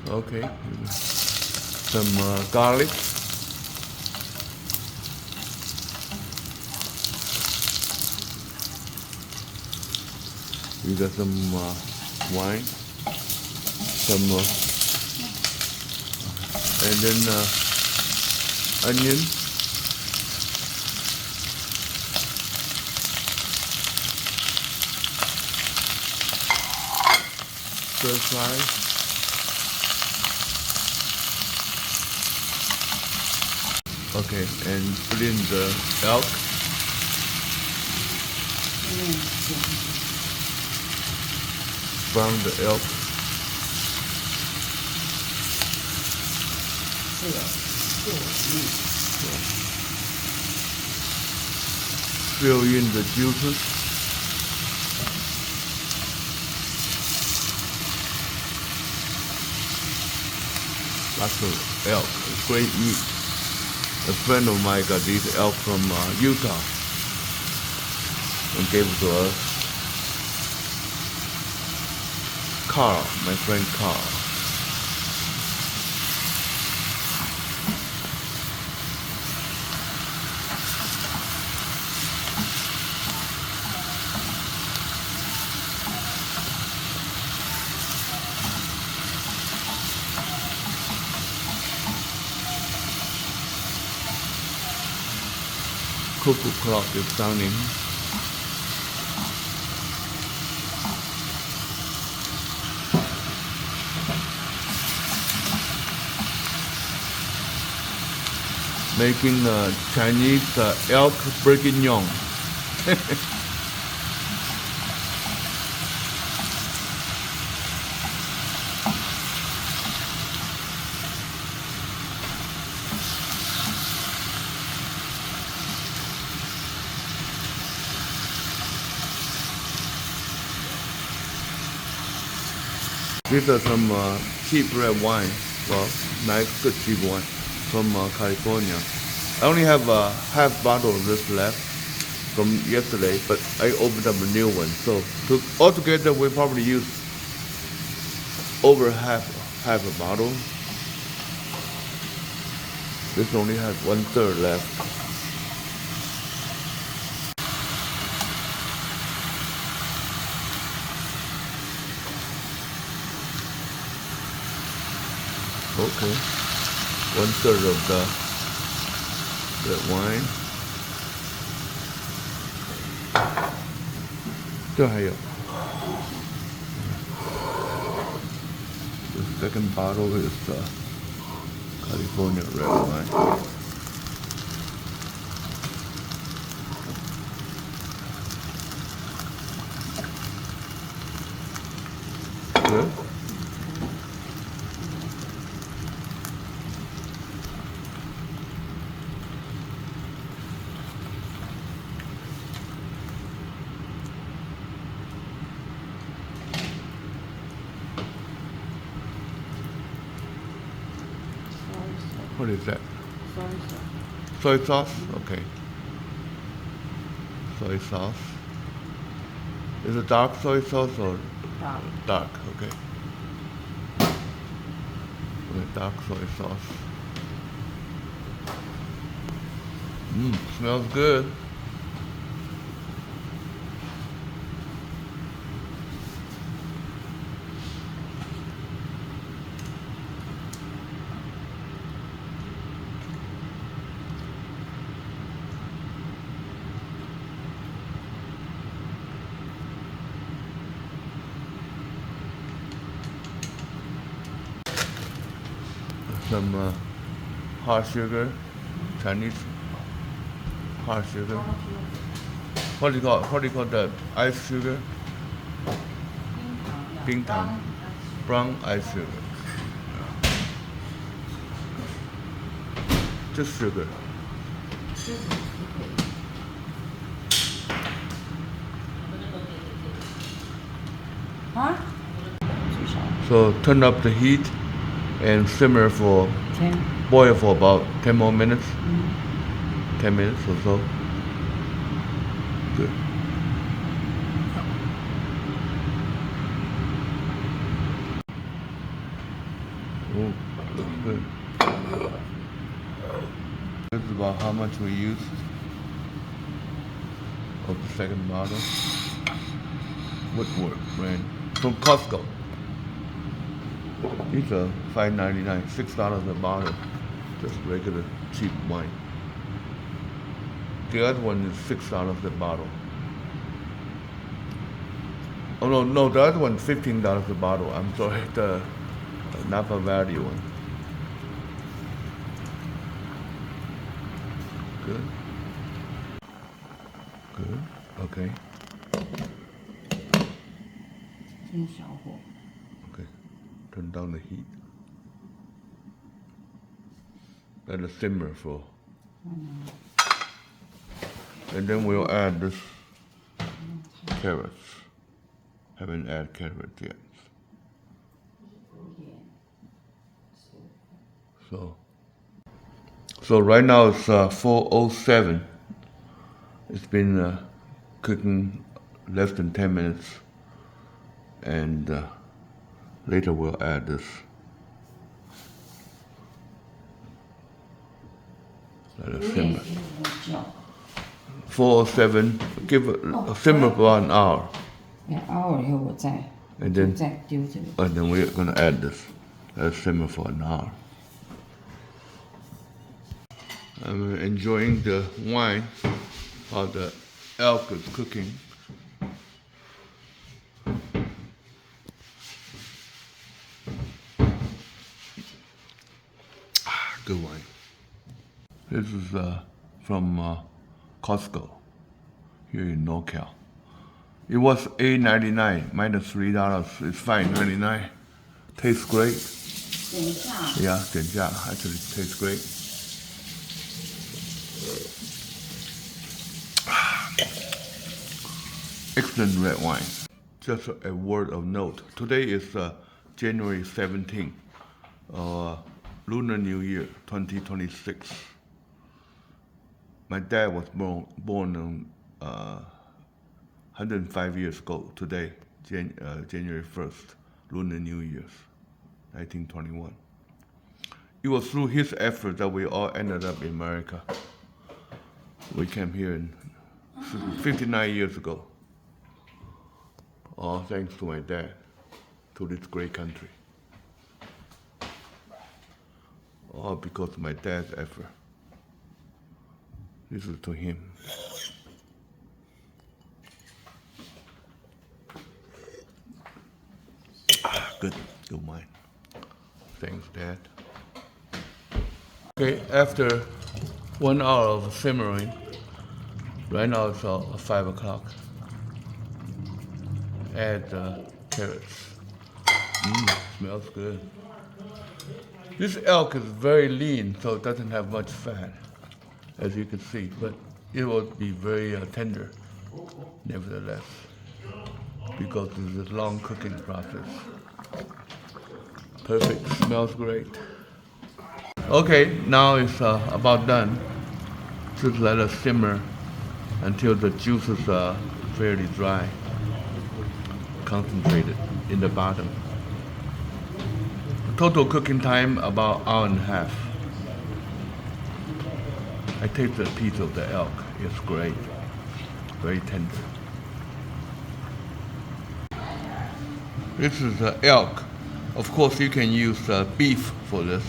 Okay. Some garlic. We got some wine. Some and then onion. Stir fry. Okay, and put in the elk. Brown the elk. Fill in the juices. Lots of elk, great meat. A friend of mine got these elk from Utah and gave it to us. Carl, my friend Carl. Cuckoo clock is sounding. Making Chinese elk bourguignon. These are some cheap red wine. Well, nice, good cheap wine from California. I only have a half bottle of this left from yesterday, but I opened up a new one. So altogether, we probably use over half a bottle. This only has 1/3 left. Okay, 1/3 of the red wine. 这还有 The second bottle is California red wine. Good. What is that? Soy sauce? Okay. Soy sauce. Is it dark soy sauce or? Dark, okay. Dark soy sauce. Smells good. Some hard sugar, Chinese hard sugar. What do you call it? What do you call that? Ice sugar? Ping tang. Brown ice sugar. Just sugar. Huh? So turn up the heat and simmer for, boil for about 10 more minutes. 10 minutes or so. Good. Oh, looks good. This is about how much we used of the second bottle. Woodward brand from Costco. These are $5.99, $6 a bottle. Just regular cheap wine. The other one is $6 a bottle. Oh no, the other one $15 a bottle. I'm sorry, the Napa Valley one. Good. Good. Okay. 先小火。 Okay. Turn down the heat. Let it simmer for. And then we'll add this carrots. Haven't added carrots yet. So right now it's 4:07. It's been cooking less than 10 minutes, and later we'll add this. Let it simmer. 4:07. Give it a simmer for an hour. 熬以后我再 And then 再丢这个。 And then we're gonna add this. Let it simmer for an hour. I'm enjoying the wine while the elk is cooking. Good wine. This is from Costco here in NorCal. It was $8.99 minus $3. It's $5.99. Tastes great. 等一下。 Yeah, 减价 actually tastes great. Excellent red wine. Just a word of note. Today is January 17th, Lunar New Year 2026. My dad was born on 105 years ago today, January 1st, Lunar New Year's, 1921. It was through his effort that we all ended up in America. We came here in 59 years ago. All thanks to my dad, to this great country. All because of my dad's effort. This is to him. Good wine. Thanks, Dad. Okay, after 1 hour of simmering, right now it's 5 o'clock. Add carrots. Smells good. This elk is very lean, so it doesn't have much fat, as you can see, but it will be very tender, nevertheless, because it's a long cooking process. Perfect, smells great. Okay, now it's about done. Just let it simmer until the juices are fairly dry, concentrated in the bottom. Total cooking time about 1.5 hours. I tasted a piece of the elk. It's great, very tender. This is the elk. Of course, you can use beef for this.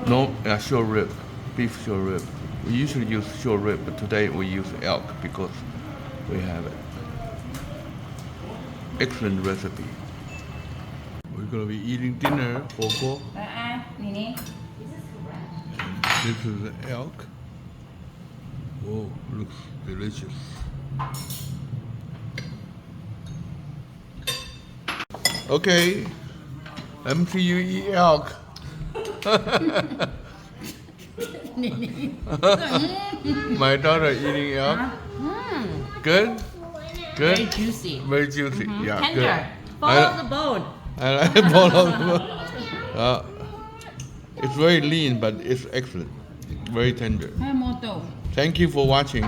No, short rib, beef short rib. We usually use short rib, but today we use elk because we have it. Excellent recipe. We're gonna be eating dinner, Coco. Nini. This is the elk. Oh, looks delicious. Okay, let me see you eat elk. My daughter eating elk. Good? Good? Very juicy. Very juicy. Yeah, Tender. good. Follow the bone. I like the bone of the bone. It's very lean, but it's excellent. Very tender. Thank you for watching.